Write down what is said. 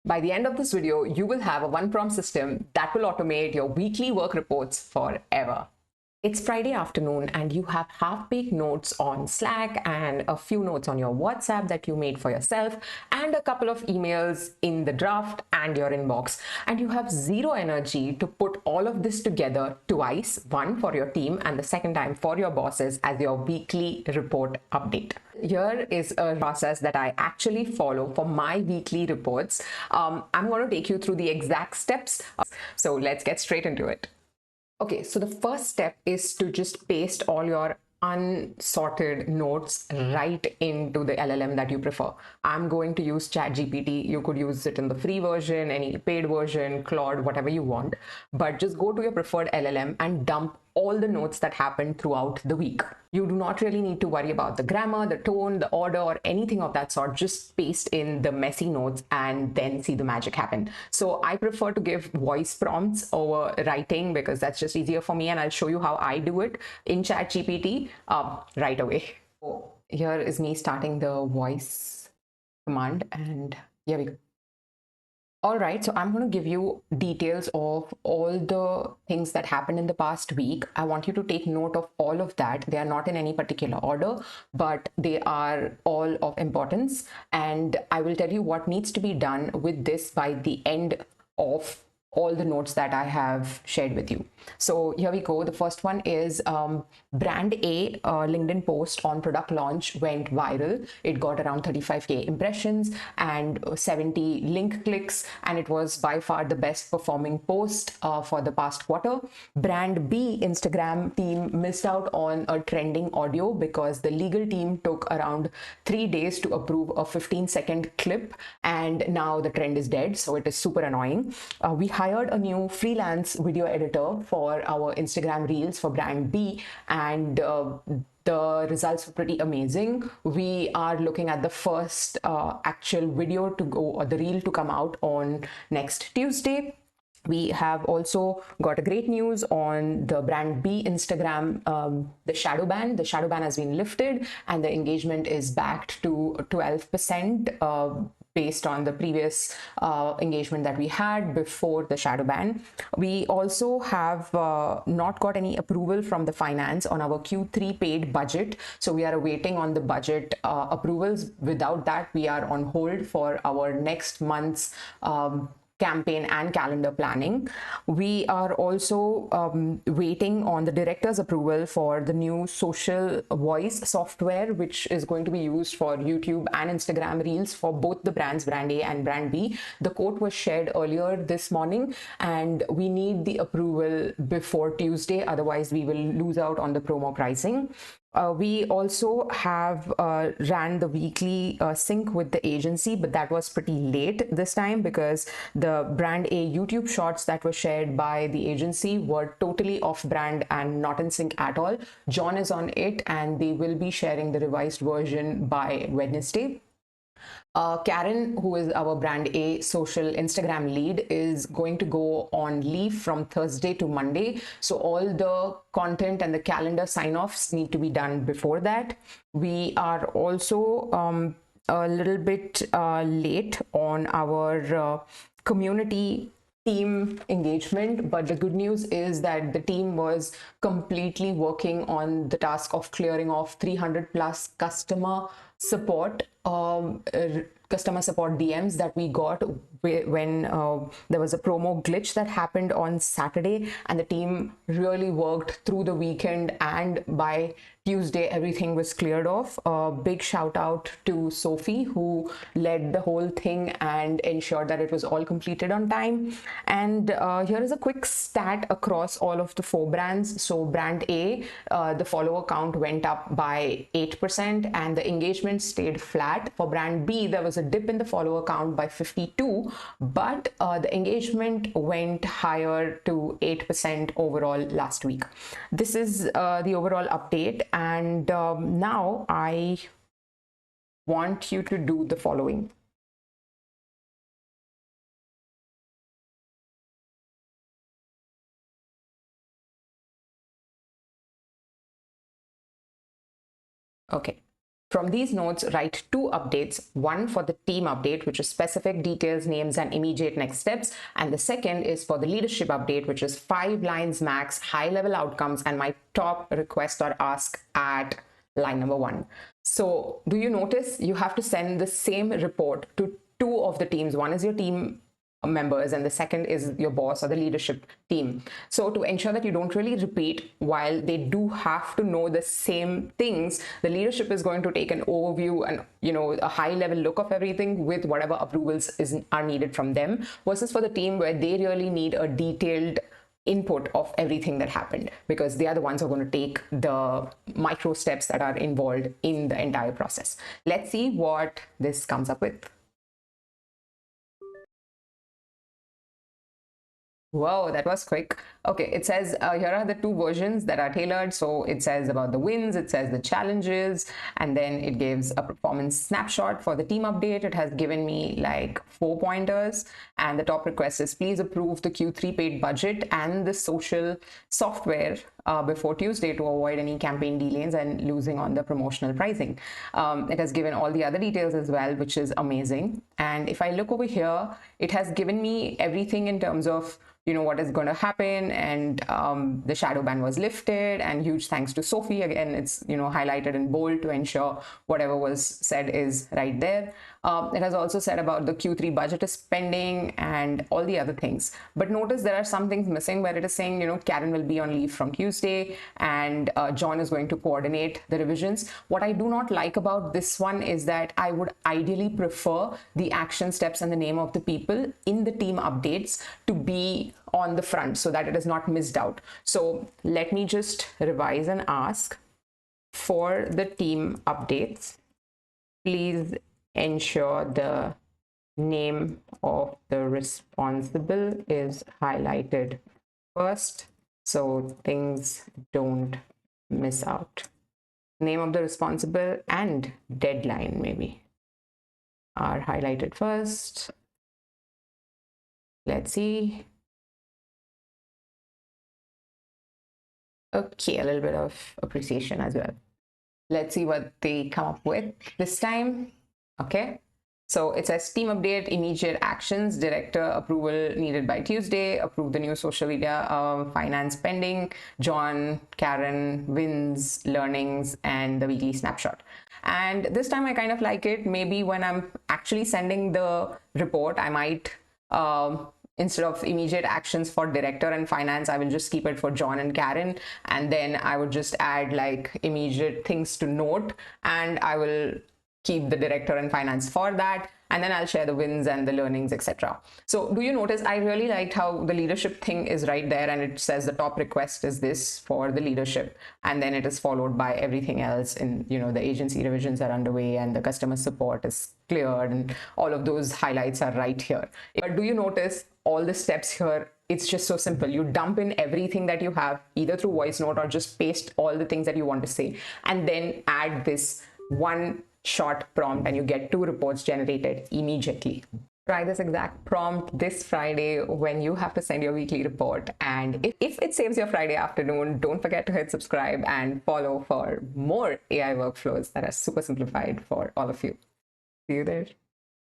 By the end of this video, you will have a one-prompt system that will automate your weekly work reports forever. It's Friday afternoon and you have half-baked notes on Slack and a few notes on your WhatsApp that you made for yourself and a couple of emails in the draft and your inbox. And you have zero energy to put all of this together twice, one for your team and the second time for your bosses as your weekly report update. Here is a process that I actually follow for my weekly reports. I'm going to take you through the exact steps. So let's get straight into it. Okay, so the first step is to just paste all your unsorted notes right into the LLM that you prefer. I'm going to use ChatGPT. You could use it in the free version, any paid version, Claude, whatever you want. But just go to your preferred LLM and dump all the notes that happened throughout the week. You do not really need to worry about the grammar, the tone, the order, or anything of that sort. Just paste in the messy notes and then see the magic happen. So I prefer to give voice prompts over writing because that's just easier for me, and I'll show you how I do it in ChatGPT right away. So here is me starting the voice command, and here we go. All right, so I'm going to give you details of all the things that happened in the past week. I want you to take note of all of that. They are not in any particular order, but they are all of importance. And I will tell you what needs to be done with this by the end of all the notes that I have shared with you. So here we go. The first one is brand A LinkedIn post on product launch went viral. It got around 35K impressions and 70 link clicks, and it was by far the best performing post for the past quarter. Brand B Instagram team missed out on a trending audio because the legal team took around 3 days to approve a 15-second clip, and now the trend is dead. So it is super annoying. We hired a new freelance video editor for our Instagram reels for brand B, and the results were pretty amazing. We are looking at the first actual video to go, or the reel to come out on next Tuesday. We have also got a great news on the brand B Instagram, the shadow ban. The shadow ban has been lifted and the engagement is back to 12%. Based on the previous engagement that we had before the shadow ban. We also have not got any approval from the finance on our Q3 paid budget. So we are awaiting on the budget approvals. Without that, we are on hold for our next month's campaign and calendar planning. We are also waiting on the director's approval for the new social voice software, which is going to be used for YouTube and Instagram reels for both the brands, brand A and brand B. The quote was shared earlier this morning, and we need the approval before Tuesday. Otherwise, we will lose out on the promo pricing. We also have ran the weekly sync with the agency, but that was pretty late this time because the brand A YouTube shorts that were shared by the agency were totally off brand and not in sync at all. John is on it and they will be sharing the revised version by Wednesday. Karen, who is our brand A social Instagram lead, is going to go on leave from Thursday to Monday. So all the content and the calendar sign-offs need to be done before that. We are also a little bit late on our community team engagement, but the good news is that the team was completely working on the task of clearing off 300 plus customer support DMs that we got when there was a promo glitch that happened on Saturday, and the team really worked through the weekend, and by Tuesday everything was cleared off. Big shout out to Sophie, who led the whole thing and ensured that it was all completed on time. And here is a quick stat across all of the 4 brands. So brand A, the follower count went up by 8% and the engagement stayed flat. For brand B, there was a dip in the follower count by 52, but the engagement went higher to 8% overall last week. This is the overall update, and now I want you to do the following. Okay, From these notes, write 2 updates, one for the team update, which is specific details, names, and immediate next steps. And the second is for the leadership update, which is 5 lines max, high-level outcomes, and my top request or ask at line number 1. So do you notice you have to send the same report to 2 of the teams? One is your team members and the second is your boss or the leadership team. So to ensure that you don't really repeat, while they do have to know the same things, the leadership is going to take an overview and a high level look of everything with whatever approvals are needed from them, versus for the team where they really need a detailed input of everything that happened, because they are the ones who are going to take the micro steps that are involved in the entire process. Let's see what this comes up with. Whoa, that was quick. Okay, it says here are the 2 versions that are tailored. So it says about the wins, it says the challenges, and then it gives a performance snapshot. For the team update, it has given me like 4 pointers, and the top request is please approve the Q3 paid budget and the social software before Tuesday to avoid any campaign delays and losing on the promotional pricing. It has given all the other details as well, which is amazing. And if I look over here, it has given me everything in terms of what is going to happen, and the shadow ban was lifted, and huge thanks to Sophie. Again, it's highlighted in bold to ensure whatever was said is right there. It has also said about the Q3 budget is pending and all the other things. But notice there are some things missing where it is saying, Karen will be on leave from Tuesday and John is going to coordinate the revisions. What I do not like about this one is that I would ideally prefer the action steps and the name of the people in the team updates to be on the front so that it is not missed out. So let me just revise and ask for the team updates. Please ensure the name of the responsible is highlighted first so things don't miss out. Name of the responsible and deadline maybe are highlighted first. Let's see. Okay, a little bit of appreciation as well. Let's see what they come up with this time. Okay, so it says team update, immediate actions, director approval needed by Tuesday, approve the new social media, finance pending, John, Karen, wins, learnings, and the weekly snapshot. And this time I kind of like it. Maybe when I'm actually sending the report, I might instead of immediate actions for director and finance, I will just keep it for John and Karen. And then I would just add like immediate things to note, and I will keep the director and finance for that. And then I'll share the wins and the learnings, etc. So do you notice I really liked how the leadership thing is right there, and it says the top request is this for the leadership, and then it is followed by everything else in the agency revisions are underway and the customer support is cleared, and all of those highlights are right here. But do you notice all the steps here? It's just so simple. You dump in everything that you have either through voice note or just paste all the things that you want to say, and then add this one short prompt, and you get 2 reports generated immediately. Try this exact prompt this Friday when you have to send your weekly report. And if it saves your Friday afternoon, don't forget to hit subscribe and follow for more AI workflows that are super simplified for all of you. See you there.